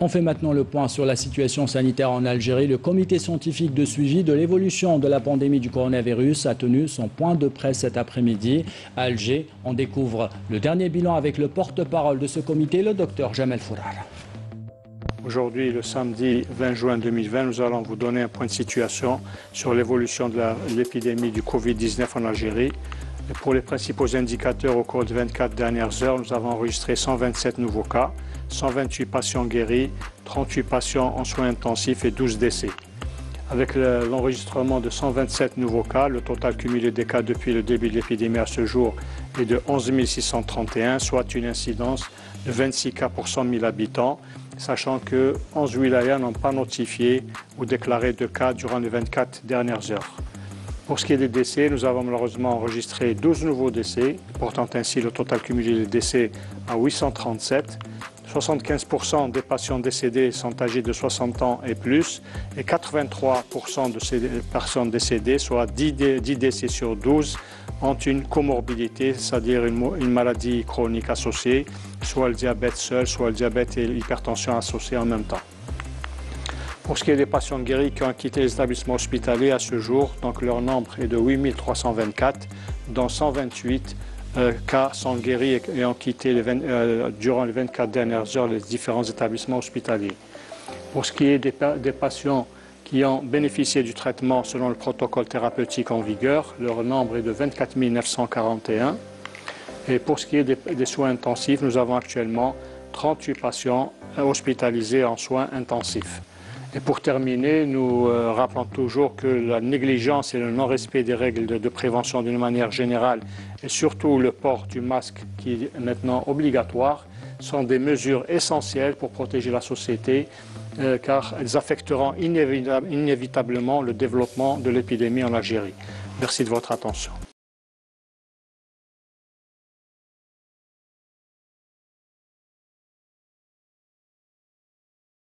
On fait maintenant le point sur la situation sanitaire en Algérie. Le comité scientifique de suivi de l'évolution de la pandémie du coronavirus a tenu son point de presse cet après-midi. À Alger, on découvre le dernier bilan avec le porte-parole de ce comité, le docteur Jamel Fourar. Aujourd'hui, le samedi 20 juin 2020, nous allons vous donner un point de situation sur l'évolution de l'épidémie du Covid-19 en Algérie. Et pour les principaux indicateurs, au cours des 24 dernières heures, nous avons enregistré 127 nouveaux cas, 128 patients guéris, 38 patients en soins intensifs et 12 décès. Avec l'enregistrement de 127 nouveaux cas, le total cumulé des cas depuis le début de l'épidémie à ce jour est de 11 631, soit une incidence de 26 cas pour 100 000 habitants, sachant que 11 wilayas n'ont pas notifié ou déclaré de cas durant les 24 dernières heures. Pour ce qui est des décès, nous avons malheureusement enregistré 12 nouveaux décès, portant ainsi le total cumulé des décès à 837. 75% des patients décédés sont âgés de 60 ans et plus, et 83% de ces personnes décédées, soit 10 décès sur 12, ont une comorbidité, c'est-à-dire une maladie chronique associée, soit le diabète seul, soit le diabète et l'hypertension associés en même temps. Pour ce qui est des patients guéris qui ont quitté les établissements hospitaliers à ce jour, donc leur nombre est de 8 324, dont 128 cas sont guéris et ont quitté durant les 24 dernières heures les différents établissements hospitaliers. Pour ce qui est des patients qui ont bénéficié du traitement selon le protocole thérapeutique en vigueur, leur nombre est de 24 941. Et pour ce qui est des soins intensifs, nous avons actuellement 38 patients hospitalisés en soins intensifs. Et pour terminer, nous rappelons toujours que la négligence et le non-respect des règles de prévention d'une manière générale et surtout le port du masque qui est maintenant obligatoire sont des mesures essentielles pour protéger la société car elles affecteront inévitablement le développement de l'épidémie en Algérie. Merci de votre attention.